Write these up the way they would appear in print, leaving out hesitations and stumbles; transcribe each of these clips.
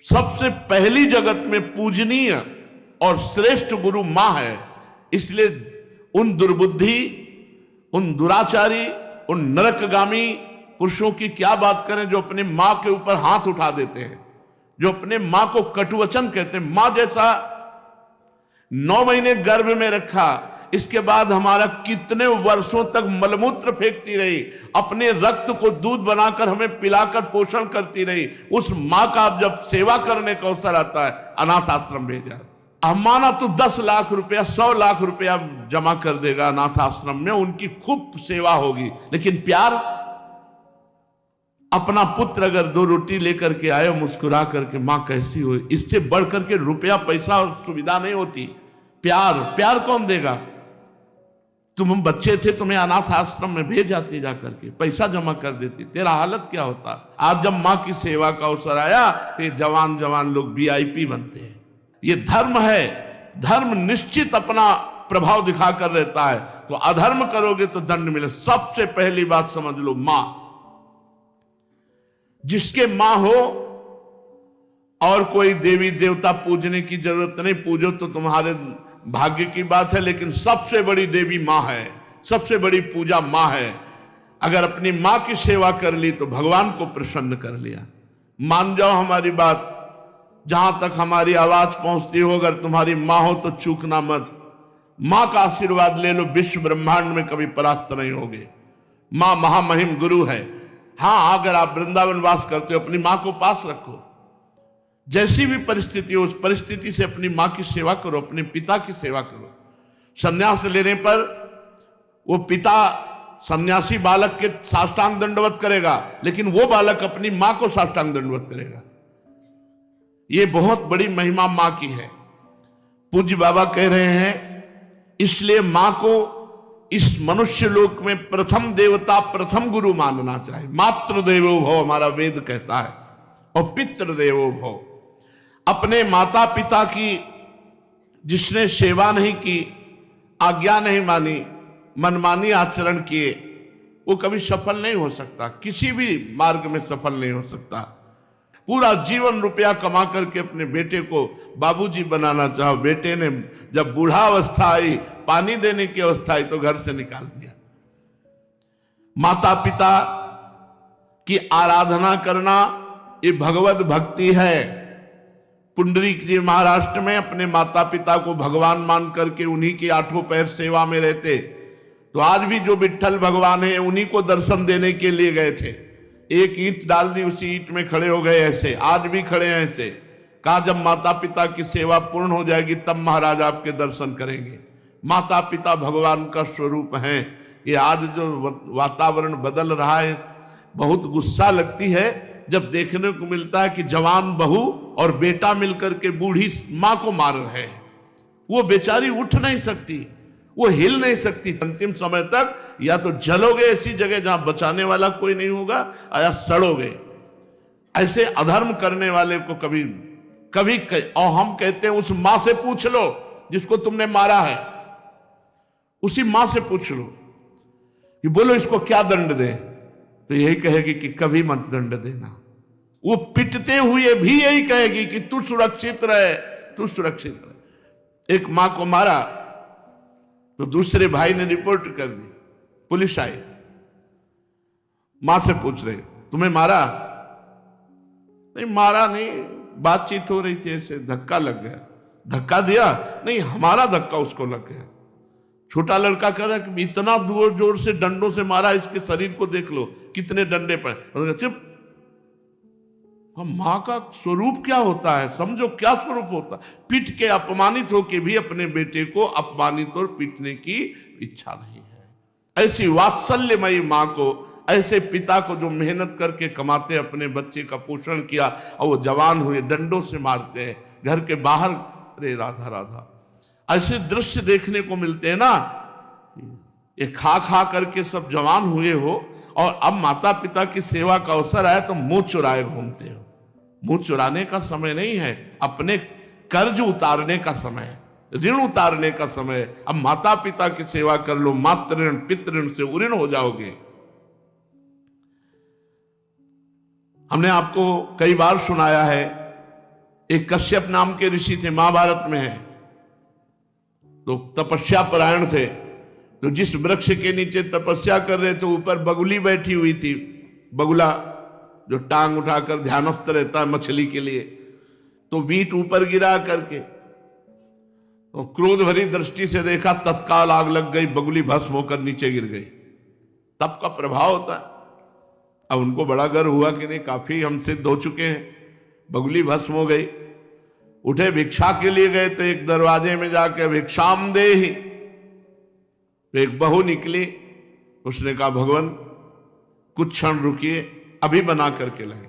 सबसे पहली जगत में पूजनीय और श्रेष्ठ गुरु मां है। इसलिए उन दुर्बुद्धि, उन दुराचारी, उन नरकगामी पुरुषों की क्या बात करें जो अपने मां के ऊपर हाथ उठा देते हैं, जो अपने मां को कटुवचन कहते हैं। मां जैसा 9 महीने गर्भ में रखा, इसके बाद हमारा कितने वर्षों तक मलमूत्र फेंकती रही, अपने रक्त को दूध बनाकर हमें पिलाकर पोषण करती रही, उस मां का अब जब सेवा करने का अवसर आता है, अनाथ आश्रम भेजा। माना तो 10 लाख रुपया, 100 लाख रुपया जमा कर देगा अनाथ आश्रम में, उनकी खूब सेवा होगी। लेकिन प्यार, अपना पुत्र अगर 2 रोटी लेकर के आए मुस्कुरा करके, मां कैसी हो, इससे बढ़ करके रुपया पैसा और सुविधा नहीं होती। प्यार कौन देगा? तुम बच्चे थे, तुम्हें अनाथ आश्रम में भेज जाती, जाकर के पैसा जमा कर देती, तेरा हालत क्या होता। आज जब मां की सेवा का अवसर आया, ये जवान लोग VIP बनते हैं। ये धर्म है, धर्म निश्चित अपना प्रभाव दिखाकर रहता है। तो अधर्म करोगे तो दंड मिले। सबसे पहली बात समझ लो, मां, जिसके मां हो और कोई देवी देवता पूजने की जरूरत नहीं, पूजो तो तुम्हारे भाग्य की बात है, लेकिन सबसे बड़ी देवी मां है, सबसे बड़ी पूजा मां है। अगर अपनी मां की सेवा कर ली तो भगवान को प्रसन्न कर लिया। मान जाओ हमारी बात, जहां तक हमारी आवाज पहुंचती हो, अगर तुम्हारी मां हो तो चूकना मत। मां का आशीर्वाद ले लो, विश्व ब्रह्मांड में कभी परास्त नहीं होगे। मां महामहिम गुरु है। हां, अगर आप वृंदावन वास करते हो, अपनी मां को पास रखो। जैसी भी परिस्थिति हो, उस परिस्थिति से अपनी मां की सेवा करो, अपने पिता की सेवा करो। संन्यास लेने पर वो पिता सन्यासी बालक के साष्टांग दंडवत करेगा, लेकिन वो बालक अपनी मां को साष्टांग दंडवत करेगा। ये बहुत बड़ी महिमा मां की है। पूज्य बाबा कह रहे हैं, इसलिए मां को इस मनुष्य लोक में प्रथम देवता, प्रथम गुरु मानना चाहिए। मातृ देवो भव हमारा वेद कहता है, और पितृ देवो भव। अपने माता पिता की जिसने सेवा नहीं की, आज्ञा नहीं मानी, मनमानी आचरण किए, वो कभी सफल नहीं हो सकता, किसी भी मार्ग में सफल नहीं हो सकता। पूरा जीवन रुपया कमा करके अपने बेटे को बाबूजी बनाना चाहो, बेटे ने जब बूढ़ा अवस्था आई, पानी देने की अवस्था आई, तो घर से निकाल दिया। माता पिता की आराधना करना ये भगवत भक्ति है। पुंडरीक जी महाराष्ट्र में अपने माता पिता को भगवान मान करके उन्हीं के 8 पैर सेवा में रहते। तो आज भी जो विट्ठल भगवान है, उन्हीं को दर्शन देने के लिए गए थे। एक ईंट डाल दी, उसी ईंट में खड़े हो गए। ऐसे आज भी खड़े हैं। ऐसे कहा, जब माता पिता की सेवा पूर्ण हो जाएगी तब महाराज आपके दर्शन करेंगे। माता पिता भगवान का स्वरूप है। ये आज जो वातावरण बदल रहा है, बहुत गुस्सा लगती है जब देखने को मिलता है कि जवान बहू और बेटा मिलकर के बूढ़ी मां को मार रहे हैं। वो बेचारी उठ नहीं सकती, वो हिल नहीं सकती। अंतिम समय तक या तो जलोगे ऐसी जगह जहां बचाने वाला कोई नहीं होगा, या सड़ोगे। ऐसे अधर्म करने वाले को कभी और हम कहते हैं, उस मां से पूछ लो जिसको तुमने मारा है, उसी मां से पूछ लो कि बोलो इसको क्या दंड दें, तो यही कहेगी कि कभी मत दंड देना। वो पिटते हुए भी यही कहेगी कि तू सुरक्षित रहे, तू सुरक्षित रहे। एक मां को मारा तो दूसरे भाई ने रिपोर्ट कर दी, पुलिस आई, मां से पूछ रहे, तुम्हें मारा? नहीं, मारा नहीं, बातचीत हो रही थी, ऐसे धक्का लग गया। धक्का दिया? नहीं, हमारा धक्का उसको लग गया। छोटा लड़का कह रहा है कि इतना जोर जोर से डंडों से मारा, इसके शरीर को देख लो कितने डंडे पर। चुप। मां का स्वरूप क्या होता है, समझो क्या स्वरूप होता है। पीट के अपमानित होके भी अपने बेटे को अपमानित और पीटने की इच्छा नहीं है। ऐसी वात्सल्यमयी मां को, ऐसे पिता को जो मेहनत करके कमाते अपने बच्चे का पोषण किया और वो जवान हुए, डंडों से मारते हैं घर के बाहर। अरे राधा राधा, ऐसे दृश्य देखने को मिलते हैं ना। ये खा खा करके सब जवान हुए हो, और अब माता पिता की सेवा का अवसर आया तो मुंह चुराए घूमते हो। मुंह चुराने का समय नहीं है, अपने कर्ज उतारने का समय है, ऋण उतारने का समय है। अब माता पिता की सेवा कर लो, मातृ ऋण पितृ ऋण से उऋण हो जाओगे। हमने आपको कई बार सुनाया है एक कश्यप नाम के ऋषि थे, महाभारत में है, तो तपस्या परायण थे। तो जिस वृक्ष के नीचे तपस्या कर रहे थे ऊपर बगुली बैठी हुई थी, बगुला जो टांग उठाकर ध्यानस्थ रहता है मछली के लिए, तो बीट ऊपर गिरा करके तो क्रोध भरी दृष्टि से देखा, तत्काल आग लग गई, बगुली भस्म होकर नीचे गिर गई। तप का प्रभाव होता है। अब उनको बड़ा गर्व हुआ कि नहीं, काफी हम सिद्ध हो चुके हैं, बगुली भस्म हो गई। उठे भिक्षा के लिए गए तो एक दरवाजे में जाकर भिक्षाम देहि, तो एक बहू निकली, उसने कहा भगवान कुछ क्षण रुकिए, अभी बना करके लाए।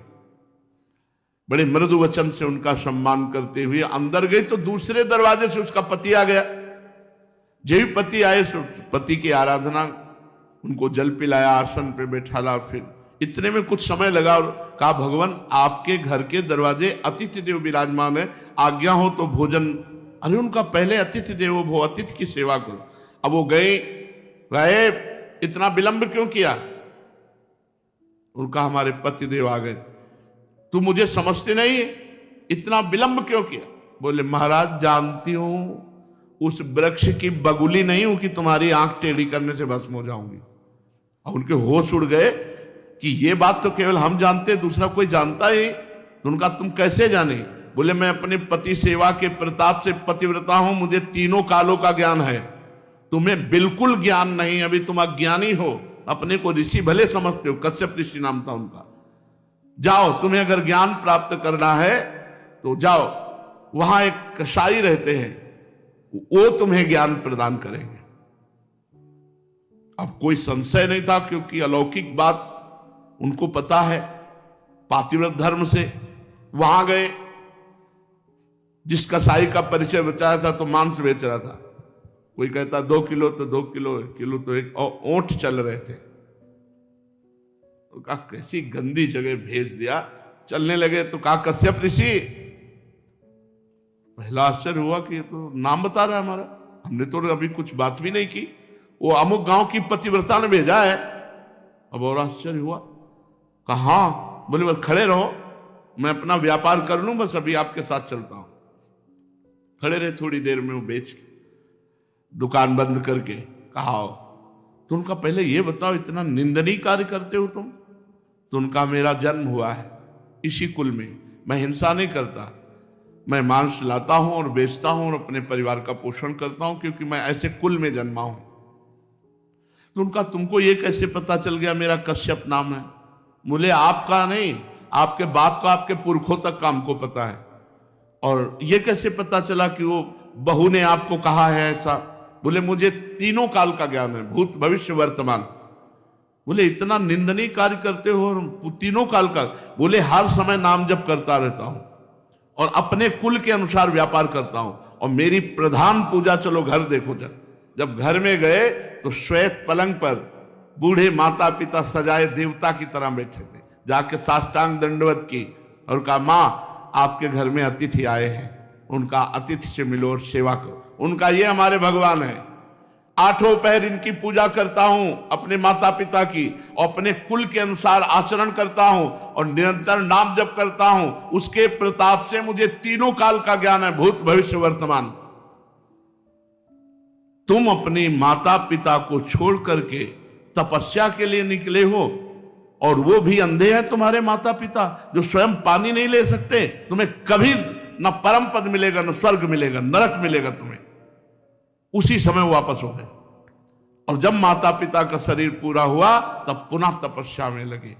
बड़े मृदु वचन से उनका सम्मान करते हुए अंदर गई तो दूसरे दरवाजे से उसका पति आ गया। जब भी पति आए पति की आराधना, उनको जल पिलाया, आसन पे बैठाला, फिर इतने में कुछ समय लगा और कहा भगवान आपके घर के दरवाजे अतिथि देव विराजमान है, आज्ञा हो तो भोजन। अरे उनका पहले अतिथि देवो भव, अतिथि की सेवा करो। अब वो गए, इतना विलंब क्यों किया? उनका हमारे पति देव आ गए, तू मुझे समझते नहीं है, इतना विलंब क्यों किया? बोले महाराज जानती हूं उस वृक्ष की बगुली नहीं हूं कि तुम्हारी आंख टेढ़ी करने से भस्म हो जाऊंगी। और उनके होश उड़ गए कि ये बात तो केवल हम जानते, दूसरा कोई जानता ही। तो उनका तुम कैसे जाने? बोले मैं अपने पति सेवा के प्रताप से पतिव्रता हूं, मुझे तीनों कालों का ज्ञान है, तुम्हें बिल्कुल ज्ञान नहीं, अभी तुम अज्ञानी हो, अपने को ऋषि भले समझते हो। कश्यप ऋषि नाम था उनका। जाओ, तुम्हें अगर ज्ञान प्राप्त करना है तो जाओ, वहां एक कसाई रहते हैं, वो तुम्हें ज्ञान प्रदान करेंगे। अब कोई संशय नहीं था क्योंकि अलौकिक बात उनको पता है पातिव्रत धर्म से। वहां गए, जिस कसाई का परिचय बचाया था तो मांस बेच रहा था, कोई कहता 2 किलो तो 2 किलो, 1 किलो तो 1, और ओंठ चल रहे थे। तो कहा कैसी गंदी जगह भेज दिया, चलने लगे। तो कहा कश्यप ऋषि, पहला आश्चर्य हुआ कि ये तो नाम बता रहा है हमारा, हमने तो अभी कुछ बात भी नहीं की, वो अमुक गांव की पतिव्रता ने भेजा है। अब और आश्चर्य हुआ। कहा हाँ। बोले बस खड़े रहो, मैं अपना व्यापार कर लूं, बस अभी आपके साथ चलता हूं। खड़े रहे, थोड़ी देर में वो बेच दुकान बंद करके कहा तो उनका पहले ये बताओ इतना निंदनीय कार्य करते हो तुम? तो उनका मेरा जन्म हुआ है इसी कुल में, मैं हिंसा नहीं करता, मैं मांस लाता हूं और बेचता हूं और अपने परिवार का पोषण करता हूं क्योंकि मैं ऐसे कुल में जन्मा हूं। तो उनका तुमको ये कैसे पता चल गया मेरा कश्यप नाम है? बोले आपका नहीं, आपके बाप का, आपके पुरखों तक का हमको पता है। और ये कैसे पता चला कि वो बहू ने आपको कहा है ऐसा? बोले मुझे तीनों काल का ज्ञान है, भूत भविष्य वर्तमान। बोले इतना निंदनीय कार्य करते हो और तीनों काल का? बोले हर समय नाम जप करता रहता हूं और अपने कुल के अनुसार व्यापार करता हूं, और मेरी प्रधान पूजा, चलो घर देखो। जब घर में गए तो श्वेत पलंग पर बूढ़े माता पिता सजाए देवता की तरह बैठे थे। जाके साष्टांग दंडवत की और कहा मां आपके घर में अतिथि आए हैं, उनका अतिथि से मिलो और सेवा करो। उनका ये हमारे भगवान है, 8 पहर इनकी पूजा करता हूं, अपने माता पिता की, और अपने कुल के अनुसार आचरण करता हूं और निरंतर नाम जप करता हूं। उसके प्रताप से मुझे तीनों काल का ज्ञान है, भूत भविष्य वर्तमान। तुम अपने माता पिता को छोड़ करके तपस्या के लिए निकले हो, और वो भी अंधे हैं तुम्हारे माता पिता जो स्वयं पानी नहीं ले सकते। तुम्हें कभी न परम पद मिलेगा, न स्वर्ग मिलेगा, नरक मिलेगा तुम्हें। उसी समय वापस हो गए, और जब माता पिता का शरीर पूरा हुआ तब पुनः तपस्या में लगे।